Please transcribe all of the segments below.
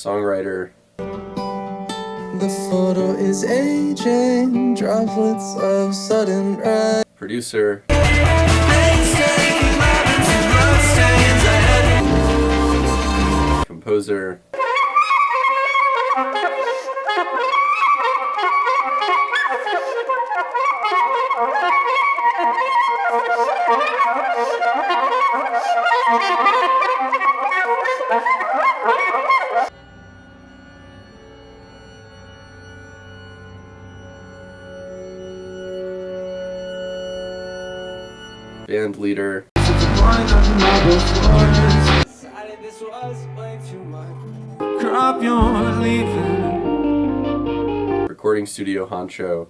songwriter, The photo is aging, droplets of sudden red. producer, composer, band leader, recording studio honcho,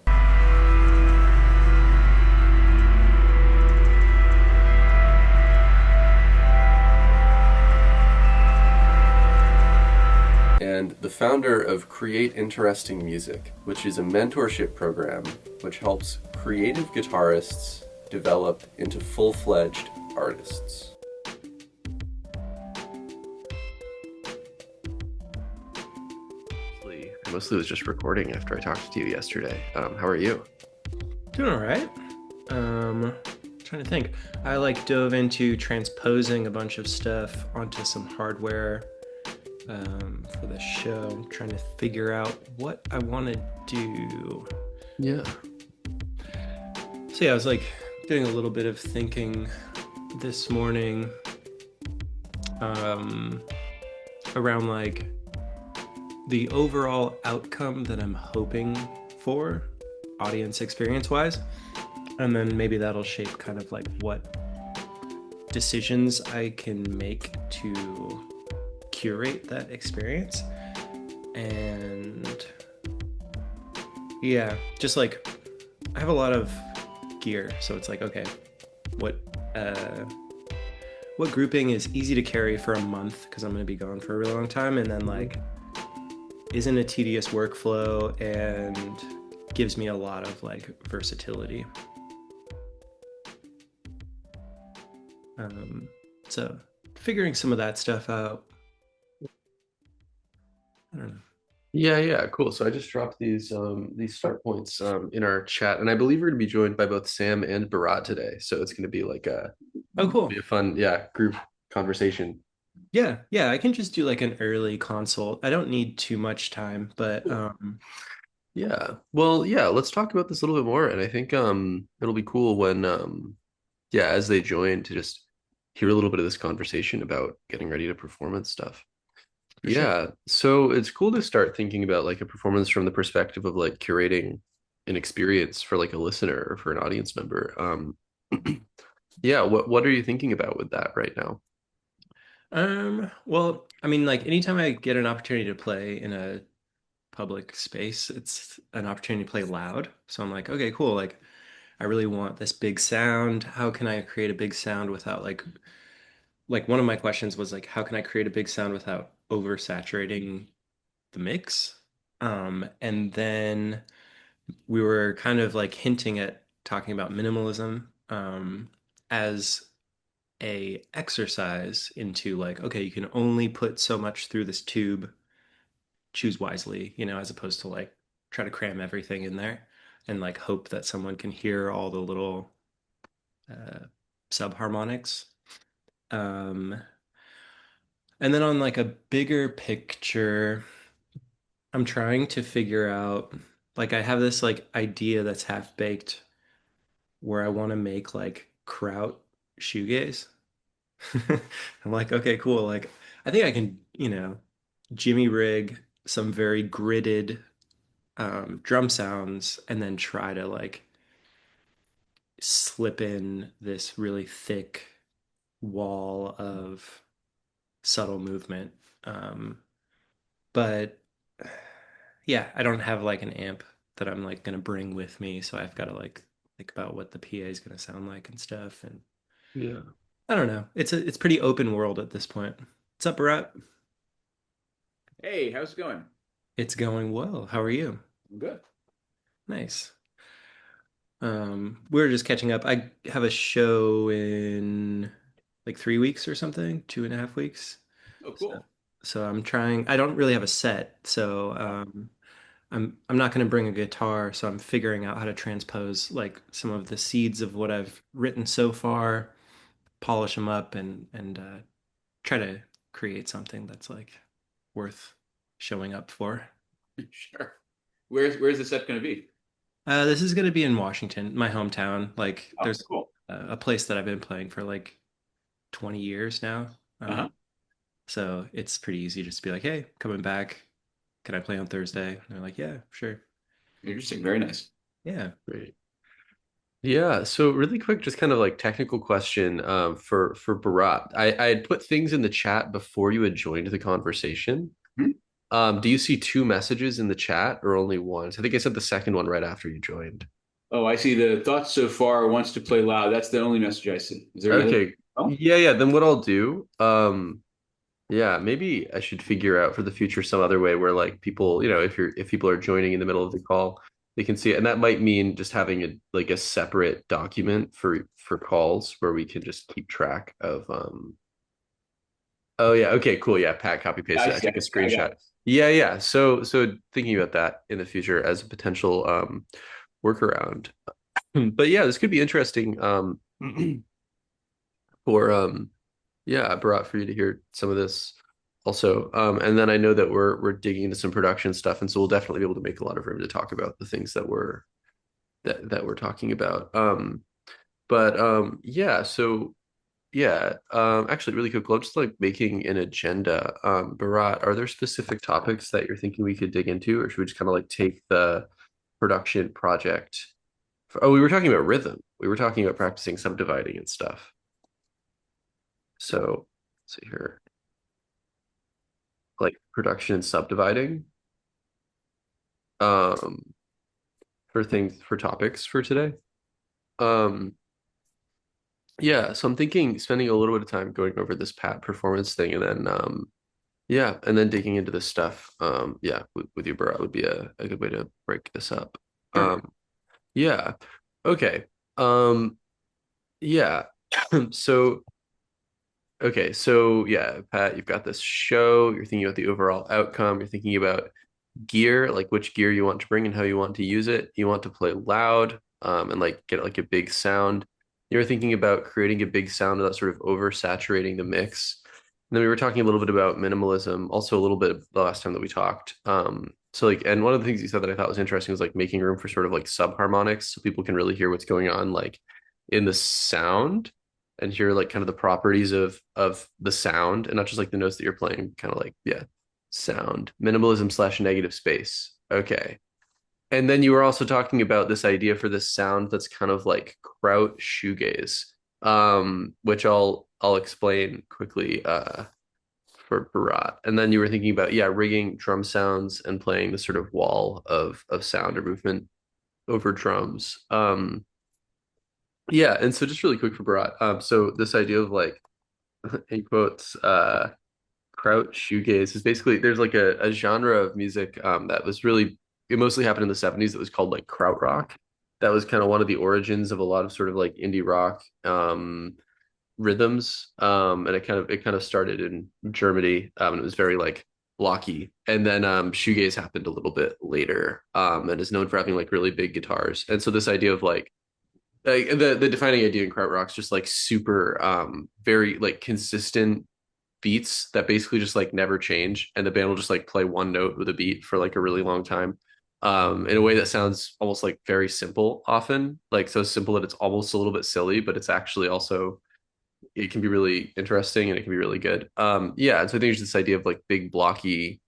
and the founder of Create Interesting Music, which is a mentorship program which helps creative guitarists develop into full-fledged artists. I mostly was just recording after I talked to you yesterday. How are you? Doing all right. Trying to think. I dove into transposing a bunch of stuff onto some hardware for the show. I'm trying to figure out what I want to do. Yeah. So yeah, I was doing a little bit of thinking this morning around the overall outcome that I'm hoping for, audience experience wise, and then maybe that'll shape kind of what decisions I can make to curate that experience. And yeah, just I have a lot of gear, so it's okay, what grouping is easy to carry for a month because I'm going to be gone for a really long time, and then isn't a tedious workflow and gives me a lot of versatility. So figuring some of that stuff out. I don't know. Yeah, cool. So I just dropped these start points in our chat, and I believe we're going to be joined by both Sam and Bharat today. So it's going to be Oh, cool. be a fun, group conversation. Yeah, I can just do an early consult. I don't need too much time, but Yeah. Well, yeah, let's talk about this a little bit more. And I think it'll be cool when as they join to just hear a little bit of this conversation about getting ready to perform and stuff. For sure. Yeah. So it's cool to start thinking about a performance from the perspective of curating an experience for a listener or for an audience member. Yeah, what are you thinking about with that right now? Well, I mean, anytime I get an opportunity to play in a public space, it's an opportunity to play loud. So I'm okay, cool. I really want this big sound. How can I create a big sound without one of my questions was how can I create a big sound without oversaturating the mix? And then we were kind of hinting at talking about minimalism as a exercise into okay, you can only put so much through this tube, choose wisely, as opposed to try to cram everything in there and hope that someone can hear all the little subharmonics. And then on a bigger picture, I'm trying to figure out I have this idea that's half baked where I want to make kraut shoegaze. I'm okay, cool. I think I can, jimmy rig some very gridded drum sounds and then try to slip in this really thick wall of subtle movement. But yeah, I don't have an amp that I'm gonna bring with me, so I've got to think about what the PA is gonna sound like and stuff. And Yeah. I don't know. It's pretty open world at this point. What's up, Bharat? Hey, how's it going? It's going well. How are you? I'm good. Nice. We were just catching up. I have a show in 3 weeks or something, 2.5 weeks. Oh, cool. So I'm trying. I don't really have a set, so I'm not going to bring a guitar. So I'm figuring out how to transpose like some of the seeds of what I've written so far, polish them up, and try to create something that's like worth showing up for. Sure. Where's the set going to be? This is going to be in Washington, my hometown. Like, Oh, there's cool. a place that I've been playing for like 20 years now. Uh-huh. So it's pretty easy just to be like, hey, coming back. Can I play on Thursday? And they're like, yeah, sure. Interesting. Very nice. Yeah. Great. Yeah, so really quick, just kind of like technical question for Bharat. I had put things in the chat before you had joined the conversation. Hmm? Do you see two messages in the chat or only one? I think I sent the second one right after you joined. Oh, I see. The thoughts so far wants to play loud. That's the only message I see. Is there any other? Okay. Oh, Yeah, then what I'll do, yeah, maybe I should figure out for the future some other way where like people, if people are joining in the middle of the call, they can see it. And that might mean just having a separate document for calls where we can just keep track of oh yeah, okay, cool. Yeah, Pat copy I pasted. I see. took a I got screenshot. it. Yeah, yeah. So thinking about that in the future as a potential workaround. But yeah, this could be interesting for yeah, I brought for you to hear some of this also. And then I know that we're digging into some production stuff, and so we'll definitely be able to make a lot of room to talk about the things that we're talking about. But yeah, so yeah, actually really quick, I'm just like making an agenda. Bharat, are there specific topics that you're thinking we could dig into, or should we just kind of like take the production project? Oh, we were talking about rhythm. We were talking about practicing subdividing and stuff. So, let's see here, like production and subdividing, um, for topics for today. Um, yeah, so I'm thinking spending a little bit of time going over this Pat performance thing, and then yeah, and then digging into this stuff. Yeah, with you, Bharat, would be a good way to break this up. Sure. Yeah. Okay. Um, yeah. So, okay. So, yeah, Pat, you've got this show. You're thinking about the overall outcome. You're thinking about gear, like which gear you want to bring and how you want to use it. You want to play loud, and like get like a big sound. You were thinking about creating a big sound without sort of oversaturating the mix. And then we were talking a little bit about minimalism, also a little bit the last time that we talked. So like, and one of the things you said that I thought was interesting was like making room for sort of like subharmonics so people can really hear what's going on like in the sound and hear like kind of the properties of the sound and not just like the notes that you're playing, kind of like, yeah, sound, minimalism slash negative space. Okay. And then you were also talking about this idea for this sound that's kind of like kraut shoegaze, which I'll explain quickly for Bharat. And then you were thinking about, yeah, rigging drum sounds and playing the sort of wall of sound or movement over drums. Yeah, and so just really quick for Bharat. So this idea of like in quotes, kraut shoegaze is basically there's like a genre of music that was really it mostly happened in the 70s that was called like krautrock. That was kind of one of the origins of a lot of sort of like indie rock rhythms. And it kind of started in Germany, and it was very like blocky. And then shoegaze happened a little bit later, and is known for having like really big guitars. And so this idea of like the defining idea in krautrock's just like super very like consistent beats that basically just like never change, and the band will just like play one note with a beat for like a really long time, in a way that sounds almost like very simple, often like so simple that it's almost a little bit silly, but it's actually also it can be really interesting and it can be really good. Yeah, and so I think it's this idea of like big blocky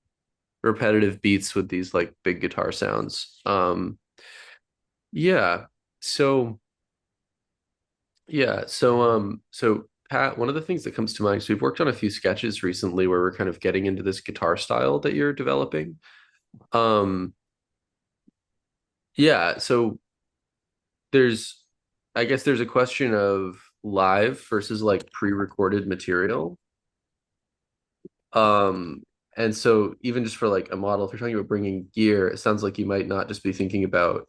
repetitive beats with these like big guitar sounds. Yeah, so so Pat, one of the things that comes to mind, so we've worked on a few sketches recently where we're kind of getting into this guitar style that you're developing. Um, yeah, so there's, I guess there's a question of live versus like pre-recorded material. Um, and so even just for like a model, if you're talking about bringing gear, it sounds like you might not just be thinking about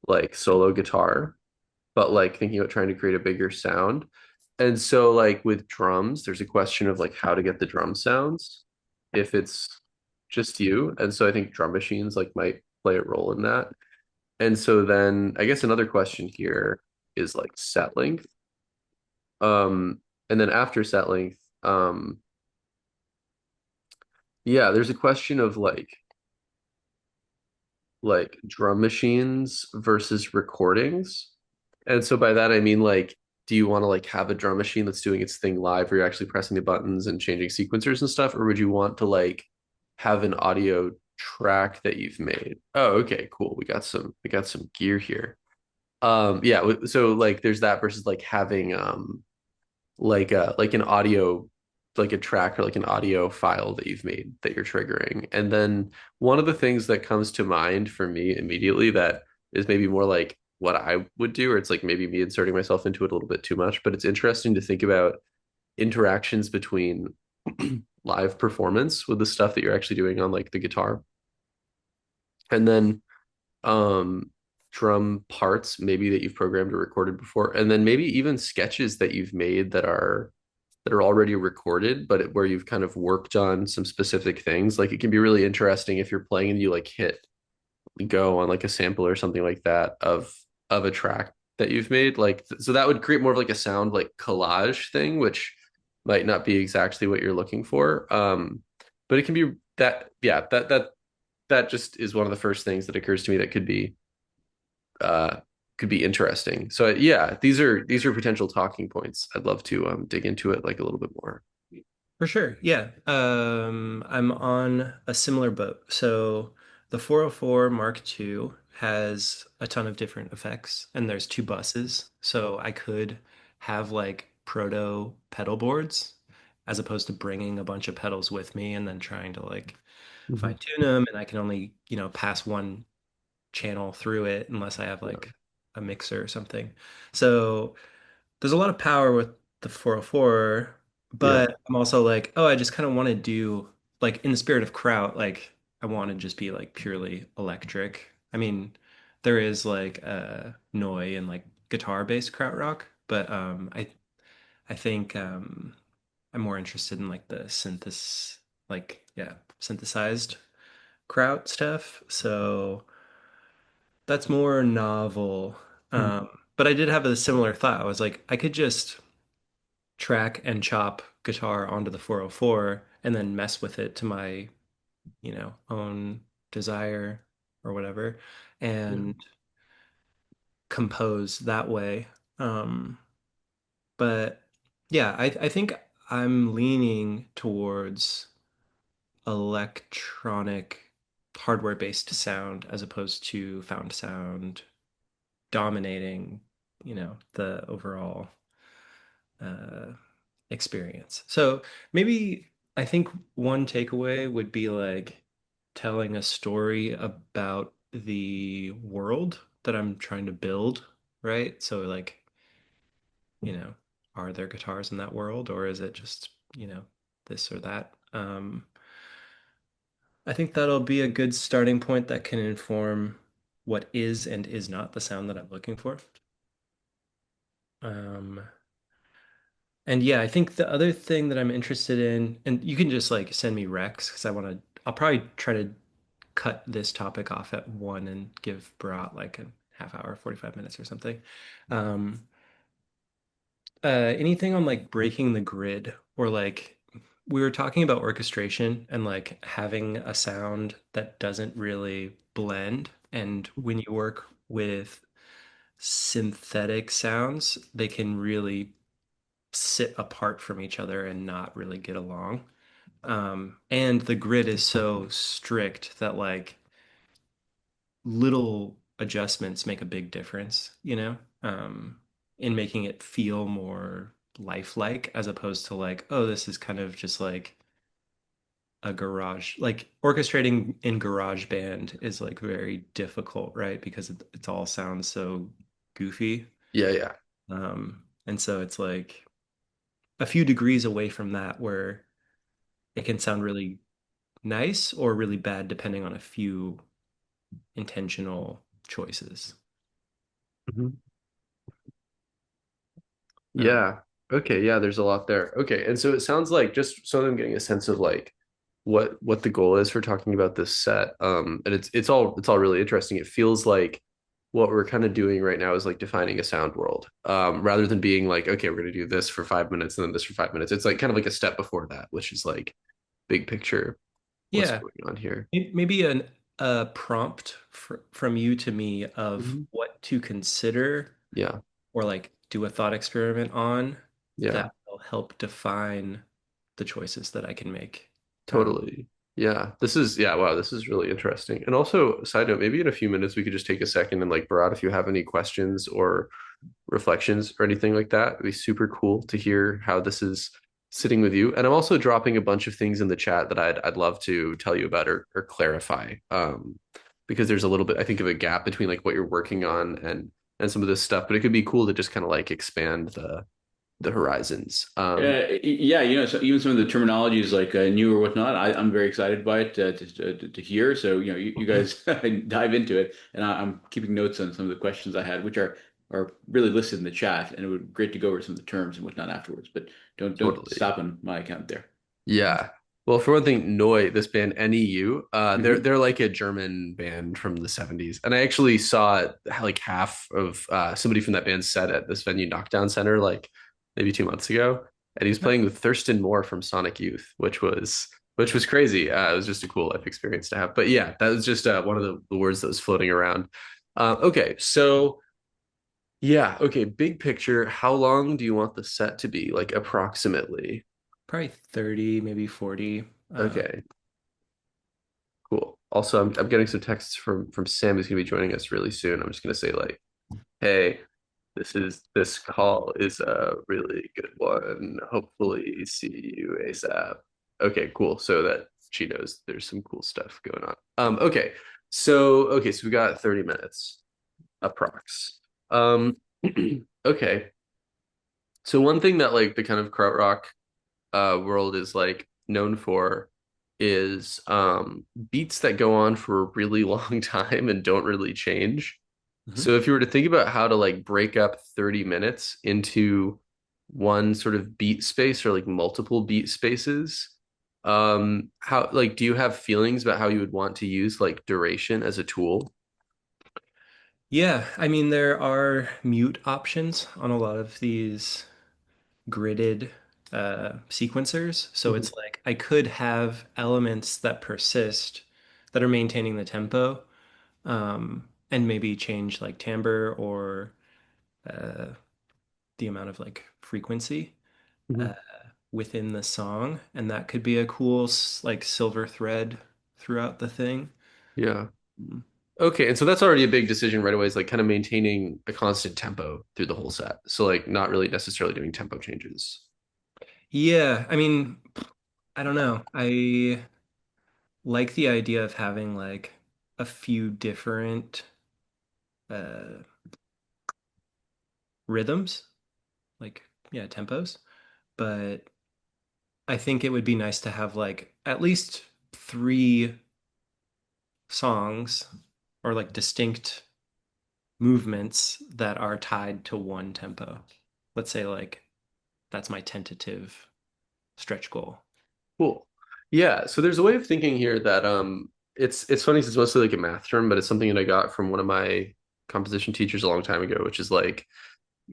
like solo guitar, but like thinking about trying to create a bigger sound. And so like with drums, there's a question of like how to get the drum sounds. if it's just you. And so I think drum machines like might play a role in that. And so then I guess another question here is like set length. Um, and then after set length, yeah, there's a question of like drum machines versus recordings. And so by that I mean like, do you want to like have a drum machine that's doing its thing live where you're actually pressing the buttons and changing sequencers and stuff, or would you want to like have an audio track that you've made? Oh, okay, cool. We got some gear here. Yeah, so like there's that versus like having like an audio like a track or like an audio file that you've made that you're triggering. And then one of the things that comes to mind for me immediately that is maybe more like what I would do, or it's like maybe me inserting myself into it a little bit too much, but it's interesting to think about interactions between live performance with the stuff that you're actually doing on like the guitar and then um drum parts maybe that you've programmed or recorded before, and then maybe even sketches that you've made that are already recorded, but where you've kind of worked on some specific things. Like it can be really interesting if you're playing and you like hit go on like a sample or something like that of a track that you've made. Like so that would create more of like a sound like collage thing, which might not be exactly what you're looking for. But it can be that yeah, that just is one of the first things that occurs to me that uh could be interesting. So yeah, these are potential talking points. I'd love to dig into it like a little bit more. For sure. Yeah. I'm on a similar boat. So the 404 Mark II has a ton of different effects, and there's two buses. So I could have like proto pedal boards as opposed to bringing a bunch of pedals with me and then trying to like Mhm. fine tune them. And I can only, pass one channel through it unless I have Yeah. like a mixer or something. So there's a lot of power with the 404, Yeah. but I'm also like, oh, I just kind of want to do like in the spirit of kraut, like I want to just be like purely electric. I mean, there is like Noi and like guitar-based krautrock, but I think I'm more interested in like the synthesized kraut stuff. So that's more novel. Hmm. But I did have a similar thought. I was like, I could just track and chop guitar onto the 404 and then mess with it to my, own desire or whatever Yeah. and compose that way. Um, but yeah, I think I'm leaning towards electronic hardware-based sound as opposed to found sound dominating, the overall uh, experience. So maybe I think one takeaway would be like telling a story about the world that I'm trying to build, right? So like, you know, are there guitars in that world or is it just, this or that? I think that'll be a good starting point that can inform what is and is not the sound that I'm looking for. Um, And yeah, I think the other thing that I'm interested in, and you can just like send me recs because I'll probably try to cut this topic off at one and give Bharat like a half hour, 45 minutes or something. Um, Anything on like breaking the grid or like we were talking about orchestration and like having a sound that doesn't really blend. And when you work with synthetic sounds, they can really sit apart from each other and not really get along. And the grid is so strict that like little adjustments make a big difference, in making it feel more lifelike as opposed to like, oh, this is kind of just like a garage, like orchestrating in GarageBand is like very difficult, right? Because it all sounds so goofy. Yeah, yeah. And so it's like a few degrees away from that where it can sound really nice or really bad depending on a few intentional choices. Mhm. Um, Yeah. Okay, yeah, there's a lot there. Okay. And so it sounds like just so I'm getting a sense of like what the goal is for talking about this set. And it's all really interesting. It feels like what we're kind of doing right now is like defining a sound world, rather than being like, okay, we're gonna do this for 5 minutes and then this for 5 minutes. It's like kind of like a step before that, which is like big picture, what's Yeah, going on here. maybe a prompt from you to me of Mhm. what to consider Yeah, or like do a thought experiment on yeah. that will help define the choices that I can make. Totally. Yeah. Yeah, wow, this is really interesting. And also, side note, maybe in a few minutes we could just take a second and like Bharat, if you have any questions or reflections or anything like that, it'd be super cool to hear how this is sitting with you. And I'm also dropping a bunch of things in the chat that I'd love to tell you about or clarify. Because there's a little bit, I think, of a gap between like what you're working on and some of this stuff, but it could be cool to just kind of like expand the horizons. Yeah, so even some of the terminology is like new or whatnot. I'm very excited by it to hear. So, you guys dive into it, and I'm keeping notes on some of the questions I had, which are really listed in the chat, and it would be great to go over some of the terms and whatnot afterwards. But don't Totally. stop on my account there. Yeah. Well, for one thing, Neu, this band NEU, Hmm. they're like a German band from the 70s. And I actually saw like half of somebody from that band set at this venue Knockdown Center like maybe 2 months ago. And he was playing with Thurston Moore from Sonic Youth, which was crazy. It was just a cool life experience to have. But yeah, that was just one of the words that was floating around. Okay, so yeah, okay, big picture, how long do you want the set to be? Like approximately? Probably 30, maybe 40. Okay. Cool. Also, I'm getting some texts from Sam who's gonna be joining us really soon. I'm just gonna say like, hey, this call is a really good one. Hopefully see you ASAP. Okay, cool. So that she knows there's some cool stuff going on. Okay. So we got 30 minutes approx. Um okay. So one thing that like the kind of krautrock world is like known for is beats that go on for a really long time and don't really change. Mhm. So if you were to think about how to like break up 30 minutes into one sort of beat space or like multiple beat spaces, how like do you have feelings about how you would want to use like duration as a tool? Yeah, I mean, there are mute options on a lot of these gridded sequencers. So Mhm. it's like I could have elements that persist that are maintaining the tempo, and maybe change like timbre or uh, the amount of like frequency uh, Mhm. within the song. And that could be a cool like silver thread throughout the thing. Yeah. Mm. Okay, and so that's already a big decision right away, is like kind of maintaining a constant tempo through the whole set. So like not really necessarily doing tempo changes. Yeah, I mean, I don't know. I like the idea of having like a few different uh rhythms, like yeah, tempos, but I think it would be nice to have like at least three songs or like distinct movements that are tied to one tempo. Let's say like that's my tentative stretch goal. Cool. Yeah, so there's a way of thinking here that it's funny 'cause it's mostly like a math term, but it's something that I got from one of my composition teachers a long time ago, which is like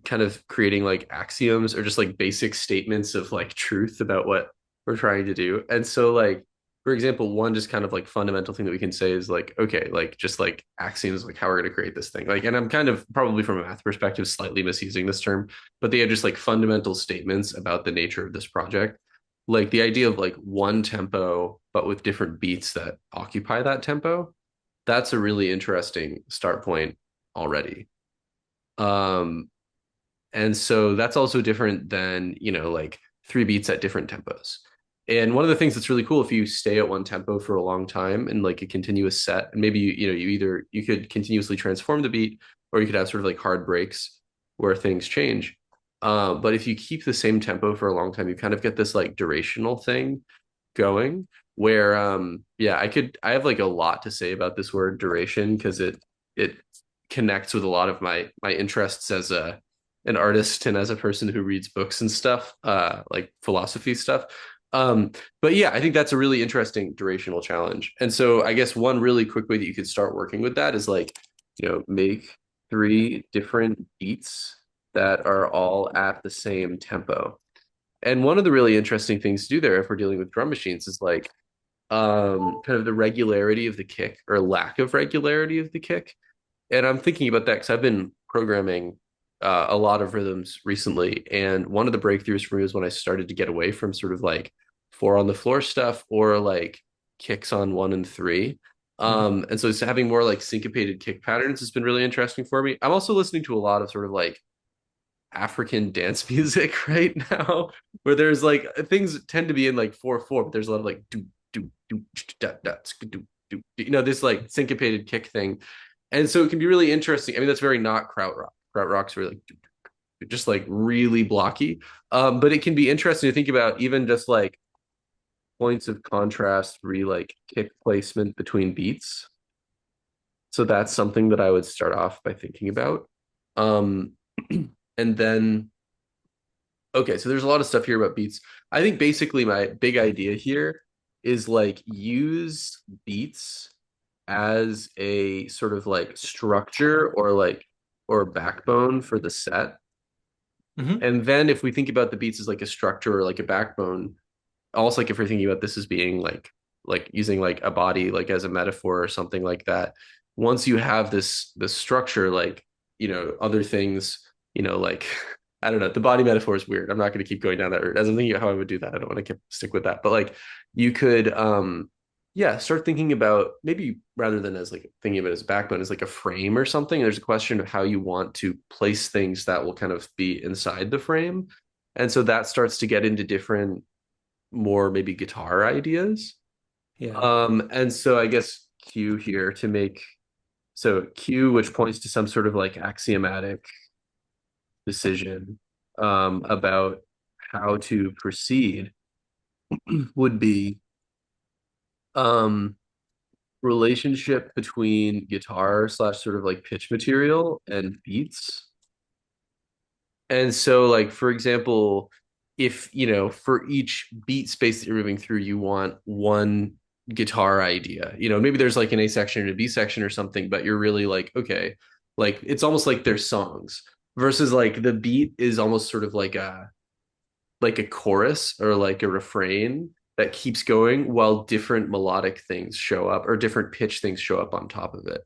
kind of creating like axioms or just like basic statements of like truth about what we're trying to do. And so like for example, one just kind of like fundamental thing that we can say is like, okay, like just like axioms, like how we're going to create this thing. Like, and I'm kind of probably from a math perspective slightly misusing this term, but they have just like fundamental statements about the nature of this project. Like the idea of like one tempo, but with different beats that occupy that tempo. That's a really interesting start point already. Um, and so that's also different than, like three beats at different tempos. And one of the things that's really cool if you stay at one tempo for a long time and like a continuous set, and maybe you could continuously transform the beat, or you could have sort of like hard breaks where things change. But if you keep the same tempo for a long time, you kind of get this like durational thing going where yeah, I have like a lot to say about this word duration because it connects with a lot of my interests as a an artist and as a person who reads books and stuff, like philosophy stuff. Um, but yeah, I think that's a really interesting durational challenge. And so I guess one really quick way that you could start working with that is like, make three different beats that are all at the same tempo. And one of the really interesting things to do there, if we're dealing with drum machines, is like kind of the regularity of the kick or lack of regularity of the kick. And I'm thinking about that because I've been programming a lot of rhythms recently. And one of the breakthroughs for me was when I started to get away from sort of like four on the floor stuff or like kicks on one and three. Mhm. And so it's having more like syncopated kick patterns has been really interesting for me. I'm also listening to a lot of sort of like African dance music right now, where there's like things tend to be in like 4/4, but there's a lot of like do da da do this like syncopated kick thing, and so it can be really interesting. I mean, that's very not krautrock. Krautrock's really like just like really blocky, but it can be interesting to think about even just like points of contrast, re like kick placement between beats. So that's something that I would start off by thinking about. Um, and then okay, so there's a lot of stuff here about beats. I think basically my big idea here is like use beats as a sort of like structure or like or backbone for the set. Mhm. And then if we think about the beats as like a structure or like a backbone, also like if we're thinking about this as being like using like a body like as a metaphor or something like that, once you have this structure, like other things, like I don't know, the body metaphor is weird. I'm not going to keep going down that route as I'm thinking about how I would do that. I don't want to stick with that, but like you could yeah, start thinking about maybe rather than as like thinking of it as a backbone as like a frame or something. There's a question of how you want to place things that will kind of be inside the frame, and so that starts to get into different more maybe guitar ideas. Yeah. And so I guess Q here to make so Q, which points to some sort of like axiomatic decision about how to proceed, would be um, relationship between guitar slash sort of like pitch material and beats. And so, like, for example, if, for each beat space that you're moving through, you want one guitar idea, maybe there's like an A section and a B section or something, but you're really like, okay, like it's almost like there's songs versus like the beat is almost sort of like a chorus or like a refrain that keeps going while different melodic things show up or different pitch things show up on top of it.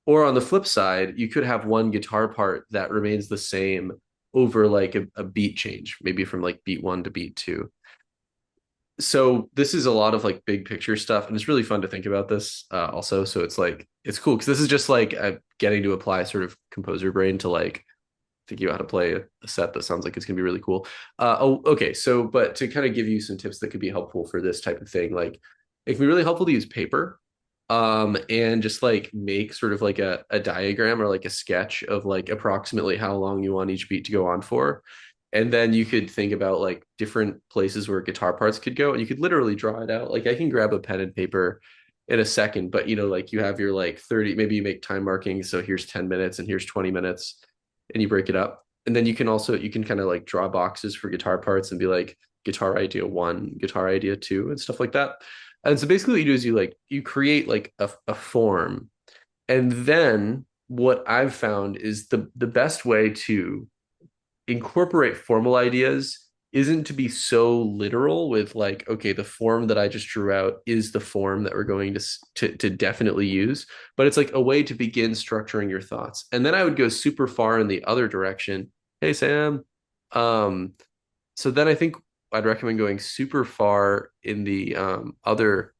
Or on the flip side, you could have one guitar part that remains the same over like a beat change, maybe from like beat one to beat two. So this is a lot of like big picture stuff, and it's really fun to think about this also. So it's like it's cool because this is just like getting to apply sort of composer brain to like thinking about how to play a set that sounds like it's gonna be really cool. Oh, okay. So, but to kind of give you some tips that could be helpful for this type of thing, like it can be really helpful to use paper, and just like make sort of like a diagram or like a sketch of like approximately how long you want each beat to go on for. And then you could think about like different places where guitar parts could go, and you could literally draw it out. Like I can grab a pen and paper in a second, but like you have your like 30, maybe you make time markings. So here's 10 minutes and here's 20 minutes and you break it up. And then you can kind of like draw boxes for guitar parts and be like guitar idea one, guitar idea two, and stuff like that. And so basically what you do is you create like a form. And then what I've found is the best way to incorporate formal ideas isn't to be so literal with like, okay, the form that I just drew out is the form that we're going to definitely use, but it's like a way to begin structuring your thoughts. And then I would go super far in the other direction. Hey Sam. Um, so then I think I'd recommend going super far in the other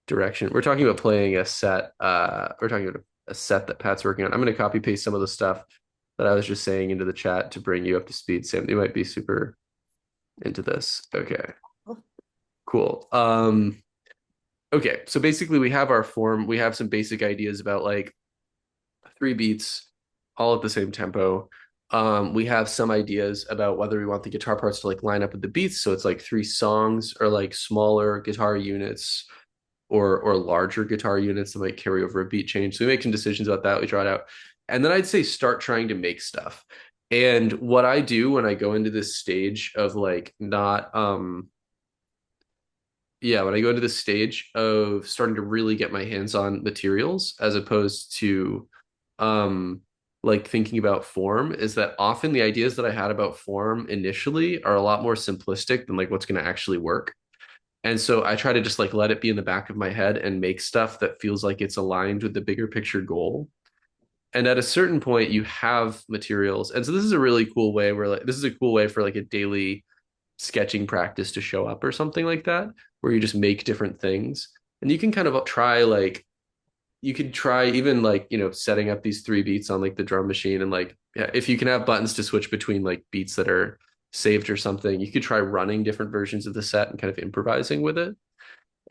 direction. We're talking about playing a set. We're talking about a set that Pat's working on. I'm going to copy paste some of the stuff that I was just saying into the chat to bring you up to speed, Sam. You might be super into this. Okay, cool. Okay, so basically we have our form. We have some basic ideas about like three beats, all at the same tempo. We have some ideas about whether we want the guitar parts to like line up with the beats. So it's like three songs or like smaller guitar units or larger guitar units that might carry over a beat change. So we make some decisions about that. We draw it out. And then I'd say start trying to make stuff. And what I do when I go into this stage of like not yeah, when I go into the stage of starting to really get my hands on materials as opposed to um like thinking about form, is that often the ideas that I had about form initially are a lot more simplistic than like what's going to actually work. And so I try to just like let it be in the back of my head and make stuff that feels like it's aligned with the bigger picture goal. And at a certain point you have materials. And so this is a really cool way where like this is a cool way for like a daily sketching practice to show up or something like that, where you just make different things. And you can kind of try like you could try even like, setting up these three beats on like the drum machine and like yeah, if you can have buttons to switch between like beats that are saved or something, you could try running different versions of the set and kind of improvising with it.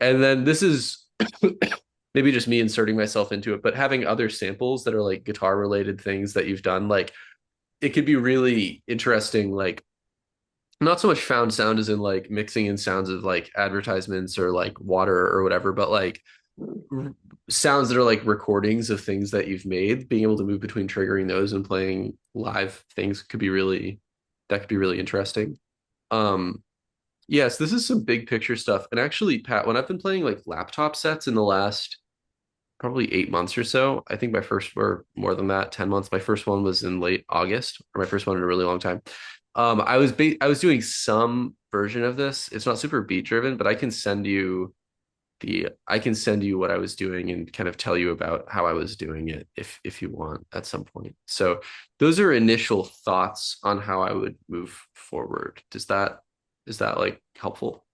And then this is maybe just me inserting myself into it, but having other samples that are like guitar related things that you've done, like it could be really interesting, like not so much found sound as in like mixing in sounds of like advertisements or like water or whatever, but like sounds that are like recordings of things that you've made, being able to move between triggering those and playing live things could be really that could be really interesting. Yes, this is some big picture stuff. And actually, Pat, when I've been playing like laptop sets in the last probably 8 months or so, I think my first or more than that, 10 months. My first one was in late August, or my first one in a really long time. I was doing some version of this. It's not super beat driven, but I can send you what I was doing and kind of tell you about how I was doing it if you want at some point. So those are initial thoughts on how I would move forward. Is that like helpful?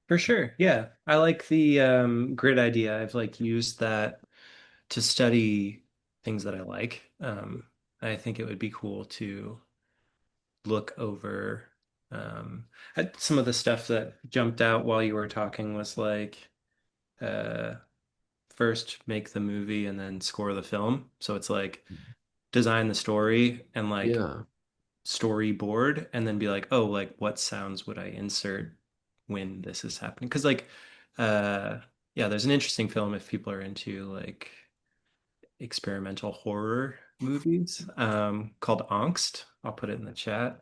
For sure. Yeah. I like the grid idea. I've like used that to study things that I like. I think it would be cool to look over some of the stuff that jumped out while you were talking was like uh first make the movie and then score the film. So it's like design the story and like Yeah. storyboard and then be like, oh, like what sounds would I insert when this is happening? Because like uh yeah, there's an interesting film if people are into like experimental horror movies called Angst. I'll put it in the chat.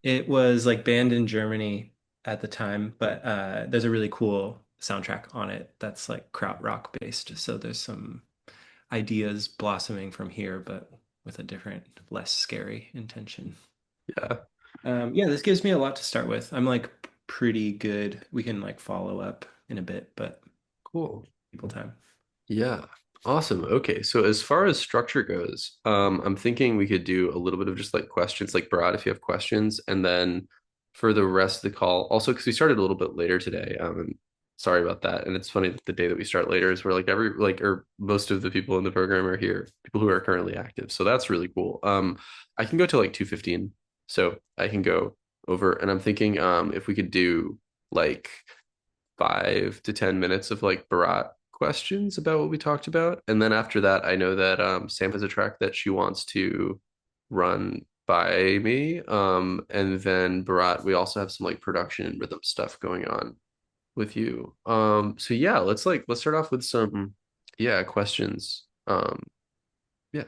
It was like banned in Germany at the time, but there's a really cool soundtrack on it that's like Krautrock based. So there's some ideas blossoming from here, but with a different, less scary intention. Yeah. Yeah, this gives me a lot to start with. I'm like pretty good. We can like follow up in a bit, but Cool. people time. Yeah. Awesome. Okay. So as far as structure goes, I'm thinking we could do a little bit of just like questions, like Bharat, if you have questions, and then for the rest of the call, also because we started a little bit later today. Sorry about that. And it's funny that the day that we start later is where like every like or most of the people in the program are here, people who are currently active. So that's really cool. I can go to like 2:15. So I can go over and I'm thinking if we could do like 5 to 10 minutes of like Bharat questions about what we talked about. And then after that, I know that Sam has a track that she wants to run by me. And then Bharat, we also have some like production and rhythm stuff going on with you. So yeah, let's start off with some yeah, questions. Yeah.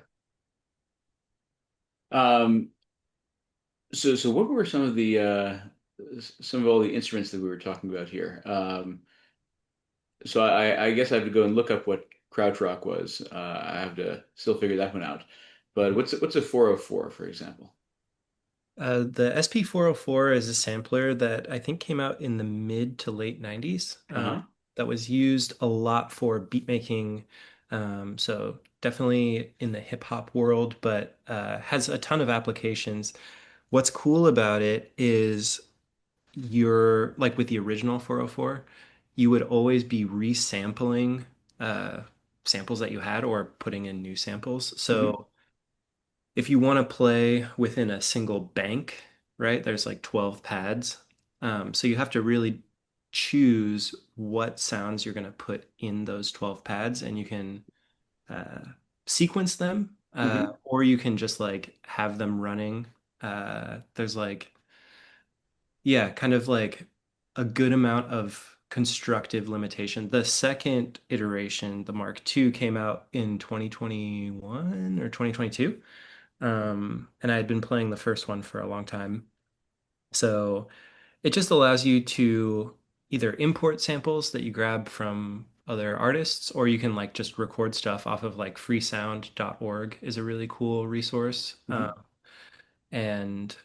Um, so what were some of the some of all the instruments that we were talking about here? So I guess I have to go and look up what Krautrock was. I have to still figure that one out. But what's a 404, for example? The SP404 is a sampler that I think came out in the mid to late 90s. Uh-huh. That was used a lot for beat making. So definitely in the hip hop world, but has a ton of applications. What's cool about it is you're like with the original 404, you would always be resampling uh, samples that you had or putting in new samples. Hmm. So if you want to play within a single bank, right, there's like 12 pads. So you have to really choose what sounds you're going to put in those 12 pads, and you can uh, sequence them, Hmm. or you can just like have them running. There's like, yeah, kind of like a good amount of constructive limitation. The second iteration, the Mark II, came out in 2021 or 2022. And I had been playing the first one for a long time. So it just allows you to either import samples that you grab from other artists, or you can like just record stuff off of like freesound.org is a really cool resource. Hmm. And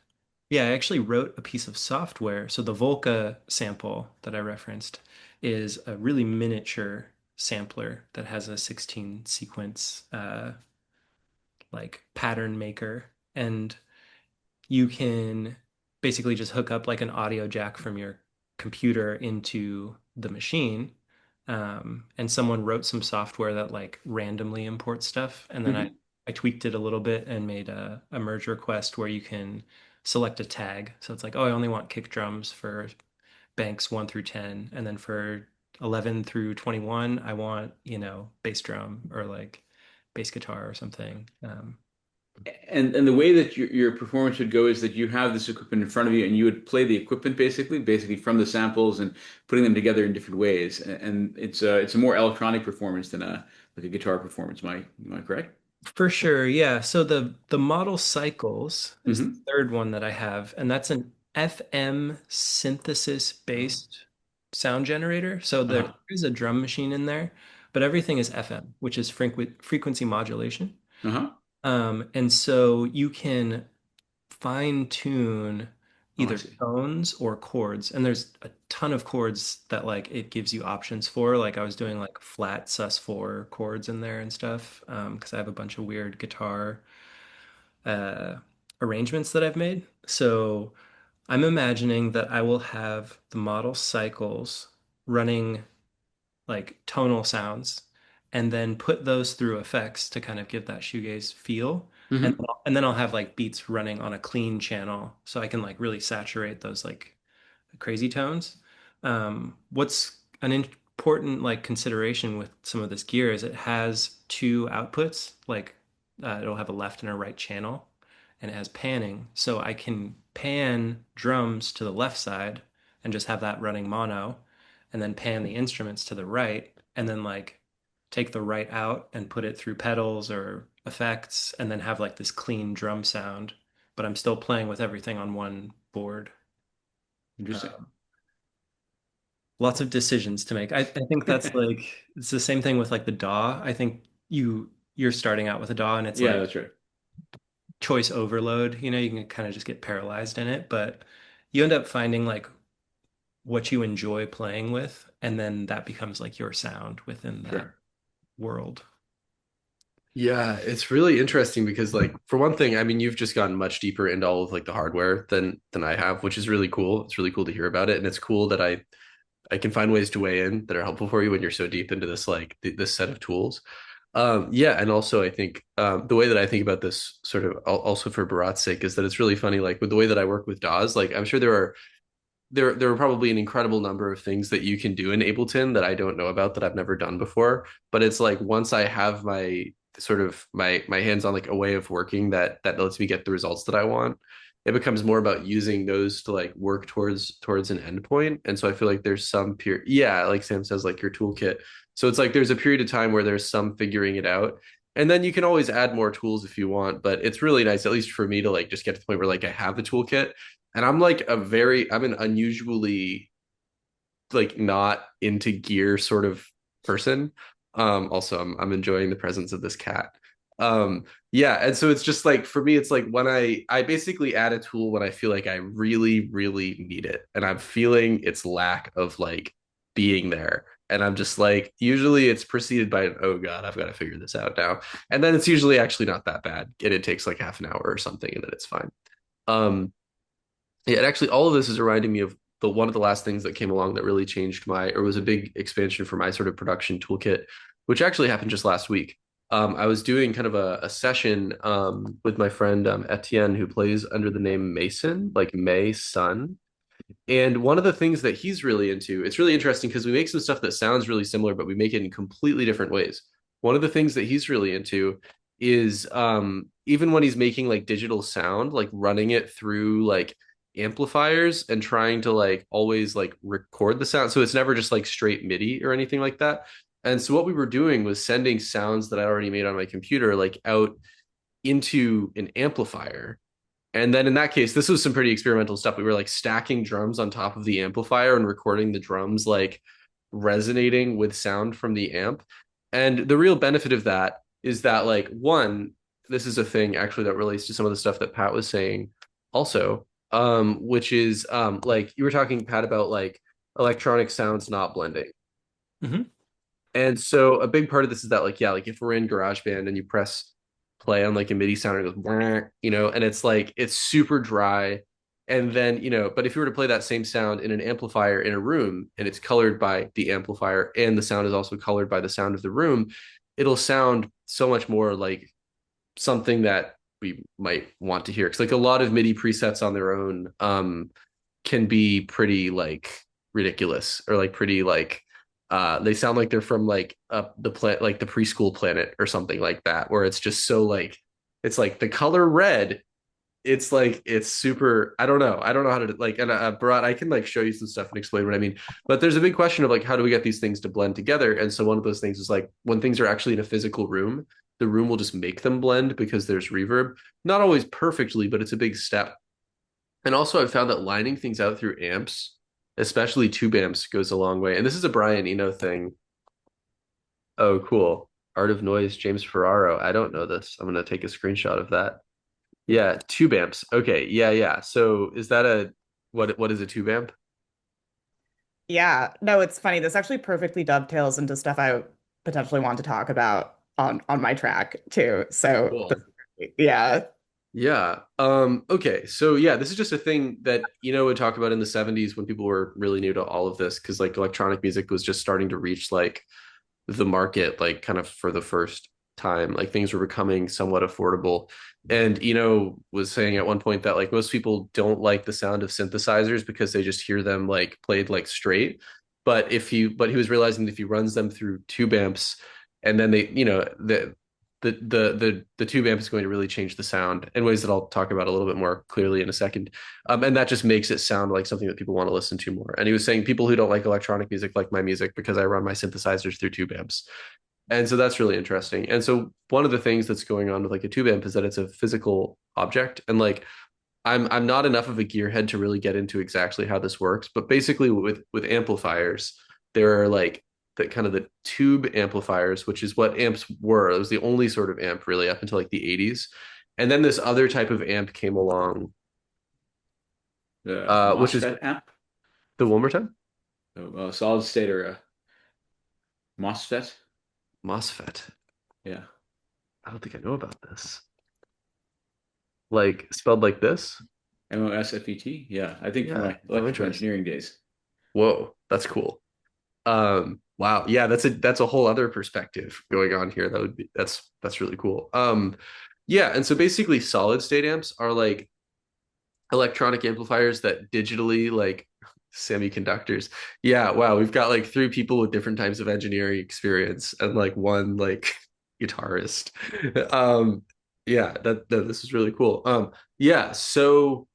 yeah, I actually wrote a piece of software. So the Volca sample that I referenced is a really miniature sampler that has a 16 sequence like pattern maker. And you can basically just hook up like an audio jack from your computer into the machine. And someone wrote some software that like randomly imports stuff. And then Hmm. I tweaked it a little bit and made a merge request where you can select a tag. So it's like, oh, I only want kick drums for banks 1 through 10. And then for 11 through 21, I want, bass drum or like bass guitar or something. And the way that your performance would go is that you have this equipment in front of you, and you would play the equipment basically from the samples and putting them together in different ways. And it's a more electronic performance than a like a guitar performance. Am I correct? For sure, yeah. So the model cycles is the Hmm. third one that I have, and that's an FM synthesis based sound generator. So there Uh-huh. is a drum machine in there, but everything is FM, which is frequency modulation. Uh-huh. And so you can fine tune Oh, I either see. tones or chords. And there's a ton of chords that like it gives you options for. Like I was doing like flat sus4 chords in there and stuff because I have a bunch of weird guitar uh, arrangements that I've made. So I'm imagining that I will have the model cycles running like tonal sounds and then put those through effects to kind of give that shoegaze feel. Hmm. And then I'll have like beats running on a clean channel so I can like really saturate those like crazy tones. What's an important like consideration with some of this gear is it has two outputs, like it'll have a left and a right channel, and it has panning. So I can pan drums to the left side and just have that running mono, and then pan the instruments to the right, and then like take the right out and put it through pedals or effects, and then have like this clean drum sound, but I'm still playing with everything on one board. Interesting. Lots of decisions to make. I think that's like it's the same thing with like the DAW. I think you're starting out with a DAW and it's Yeah, like that's right. choice overload. You can kind of just get paralyzed in it, but you end up finding like what you enjoy playing with, and then that becomes like your sound within that Sure. world. Yeah, it's really interesting because like for one thing, I mean, you've just gotten much deeper into all of like the hardware than I have, which is really cool. It's really cool to hear about it. And it's cool that I can find ways to weigh in that are helpful for you when you're so deep into this like this set of tools. Yeah, and also I think the way that I think about this sort of also for Bharat's sake is that it's really funny, like with the way that I work with DAWs, like I'm sure there are probably an incredible number of things that you can do in Ableton that I don't know about that I've never done before. But it's like once I have my sort of my hands on like a way of working that lets me get the results that I want, it becomes more about using those to like work towards an endpoint. And so I feel like there's some period, yeah, like Sam says, like your toolkit. So it's like there's a period of time where there's some figuring it out. And then you can always add more tools if you want, but it's really nice, at least for me, to like just get to the point where like I have the toolkit and I'm an unusually like not into gear sort of person. Also I'm enjoying the presence of this cat. Yeah, and so it's just like for me, it's like when I basically add a tool when I feel like I really, really need it. And I'm feeling its lack of like being there. And I'm just like, usually it's preceded by an, oh God, I've got to figure this out now. And then it's usually actually not that bad. And it takes like half an hour or something, and then it's fine. Um, yeah, and actually, all of this is reminding me of the one of the last things that came along that really changed or was a big expansion for my sort of production toolkit, which actually happened just last week. I was doing kind of a session with my friend Etienne, who plays under the name Mason, like May Sun. And one of the things that he's really into, it's really interesting because we make some stuff that sounds really similar, but we make it in completely different ways. One of the things that he's really into is even when he's making like digital sound, like running it through like amplifiers and trying to like always like record the sound. So it's never just like straight MIDI or anything like that. And so what we were doing was sending sounds that I already made on my computer like out into an amplifier And then in that case, this was some pretty experimental stuff. We were like stacking drums on top of the amplifier and recording the drums like resonating with sound from the amp. And the real benefit of that is that, like, one, this is a thing actually that relates to some of the stuff that Pat was saying also, which is like you were talking, Pat, about like electronic sounds not blending. Hmm. And so a big part of this is that, like, yeah, like if we're in GarageBand and you press play on like a MIDI sound and it goes, "Wah," and it's like it's super dry. And then, but if you were to play that same sound in an amplifier in a room and it's colored by the amplifier and the sound is also colored by the sound of the room, it'll sound so much more like something that we might want to hear. Because like a lot of MIDI presets on their own can be pretty like ridiculous or like pretty like they sound like they're from like the planet, like the preschool planet or something like that, where it's just so like it's like the color red. It's like it's super. I don't know how to like. And Bharat, I can like show you some stuff and explain what I mean. But there's a big question of like how do we get these things to blend together? And so one of those things is like when things are actually in a physical room, the room will just make them blend because there's reverb. Not always perfectly, but it's a big step. And also, I've found that lining things out through amps, especially tube amps, goes a long way. And this is a Brian Eno thing. Oh, cool. Art of Noise, James Ferraro. I don't know this. I'm gonna take a screenshot of that. Yeah, tube amps. Okay, yeah, yeah. So is that a what is a tube amp? Yeah, no, it's funny. This actually perfectly dovetails into stuff I potentially want to talk about on my track too. So, Cool. yeah. Yeah. Okay. So yeah, this is just a thing that would talk about in the 70s when people were really new to all of this because like electronic music was just starting to reach like the market like kind of for the first time. Like things were becoming somewhat affordable. And was saying at one point that like most people don't like the sound of synthesizers because they just hear them like played like straight. But he was realizing that if he runs them through tube amps and then they, the tube amp is going to really change the sound in ways that I'll talk about a little bit more clearly in a second. And that just makes it sound like something that people want to listen to more. And he was saying people who don't like electronic music like my music because I run my synthesizers through tube amps. And so that's really interesting. And so one of the things that's going on with like a tube amp is that it's a physical object. And like I'm not enough of a gearhead to really get into exactly how this works, but basically with amplifiers, there are like the kind of the tube amplifiers, which is what amps were. It was the only sort of amp really up until like the 80s. And then this other type of amp came along, The which is MOSFET amp, the one more time, solid state or a MOSFET. MOSFET. Yeah. I don't think I know about this. Like spelled like this? MOSFET. Yeah, I think from Yeah. my Oh, electrical interesting. engineering days. Whoa, that's cool. Wow. Yeah, that's a whole other perspective going on here. That's really cool. Yeah, and so basically solid state amps are like electronic amplifiers that digitally like semiconductors. Yeah, wow, we've got like three people with different types of engineering experience and like one like guitarist. Yeah, this is really cool. Yeah, so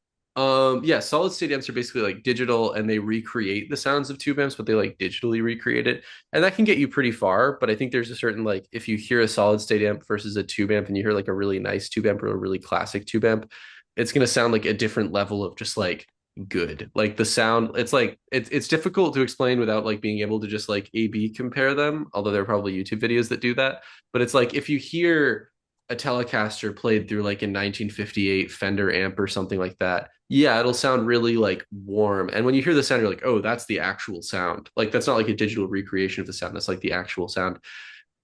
yeah, solid state amps are basically like digital and they recreate the sounds of tube amps, but they like digitally recreate it. And that can get you pretty far, but I think there's a certain like if you hear a solid state amp versus a tube amp and you hear like a really nice tube amp or a really classic tube amp, it's going to sound like a different level of just like good. Like the sound, it's like it's difficult to explain without like being able to just like A B compare them, although there are probably YouTube videos that do that. But it's like if you hear a Telecaster played through like a 1958 Fender amp or something like that, yeah, it'll sound really like warm. And when you hear the sound, you're like, oh, that's the actual sound. Like that's not like a digital recreation of the sound. That's like the actual sound.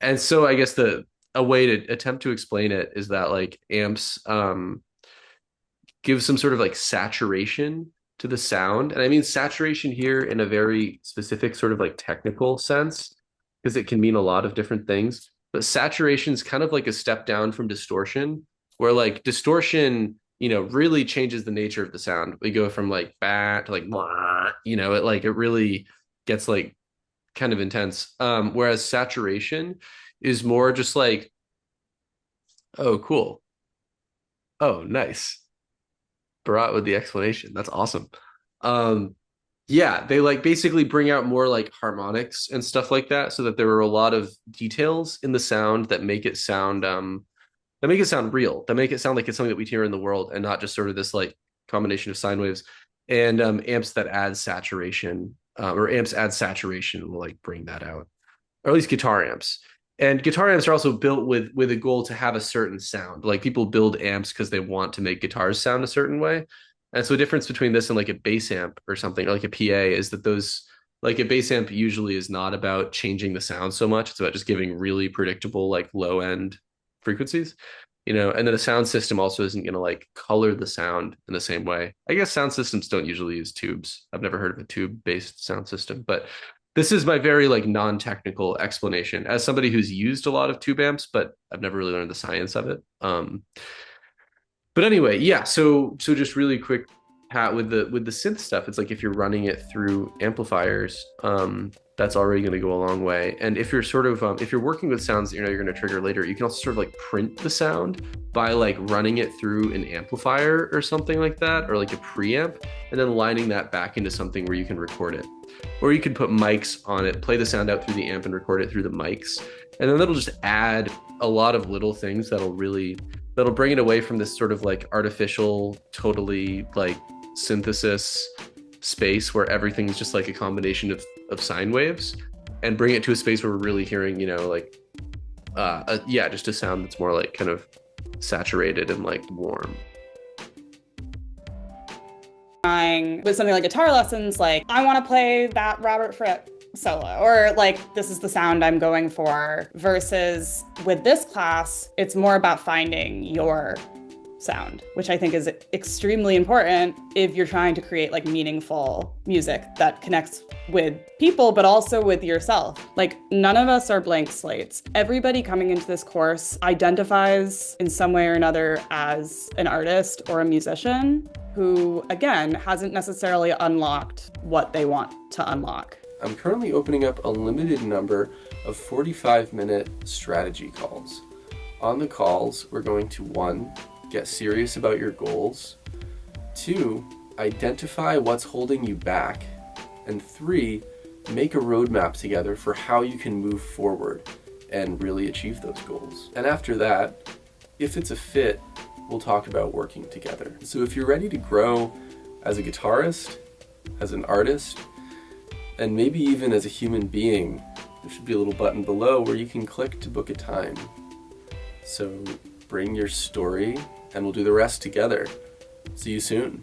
And so I guess the a way to attempt to explain it is that like amps give some sort of like saturation to the sound. And I mean saturation here in a very specific sort of like technical sense, because it can mean a lot of different things. But saturation is kind of like a step down from distortion, where like distortion, really changes the nature of the sound. We go from like bat to like blah, it really gets like kind of intense. Whereas saturation is more just like, oh, cool. Oh, nice. Bharat with the explanation. That's awesome. Um, yeah, they like basically bring out more like harmonics and stuff like that, so that there are a lot of details in the sound that make it sound that make it sound real, that make it sound like it's something that we hear in the world and not just sort of this like combination of sine waves and amps that add saturation or amps add saturation will like bring that out, or at least guitar amps. And guitar amps are also built with a goal to have a certain sound. Like people build amps because they want to make guitars sound a certain way. And so the difference between this and like a bass amp or something, or like a PA, is that those like a bass amp usually is not about changing the sound so much. It's about just giving really predictable like low end frequencies, you know, and then a sound system also isn't going to like color the sound in the same way. I guess sound systems don't usually use tubes. I've never heard of a tube based sound system, but this is my very like non-technical explanation as somebody who's used a lot of tube amps, but I've never really learned the science of it. But anyway, yeah. So just really quick, Pat, with the synth stuff, it's like if you're running it through amplifiers, that's already going to go a long way. And if you're sort of if you're working with sounds that you know you're going to trigger later, you can also sort of like print the sound by like running it through an amplifier or something like that, or like a preamp, and then lining that back into something where you can record it. Or you could put mics on it, play the sound out through the amp and record it through the mics. And then that'll just add a lot of little things that'll bring it away from this sort of like artificial, totally like synthesis space where everything's just like a combination of sine waves, and bring it to a space where we're really hearing, you know, like yeah, just a sound that's more like kind of saturated and like warm. With something like guitar lessons, like I want to play that Robert Fripp solo, or like this is the sound I'm going for, versus with this class, it's more about finding your sound, which I think is extremely important if you're trying to create like meaningful music that connects with people, but also with yourself. Like none of us are blank slates. Everybody coming into this course identifies in some way or another as an artist or a musician who, again, hasn't necessarily unlocked what they want to unlock. I'm currently opening up a limited number of 45-minute strategy calls. On the calls, we're going to 1, get serious about your goals, 2, identify what's holding you back, and 3, make a roadmap together for how you can move forward and really achieve those goals. And after that, if it's a fit, we'll talk about working together. So if you're ready to grow as a guitarist, as an artist, and maybe even as a human being, there should be a little button below where you can click to book a time. So bring your story and we'll do the rest together. See you soon.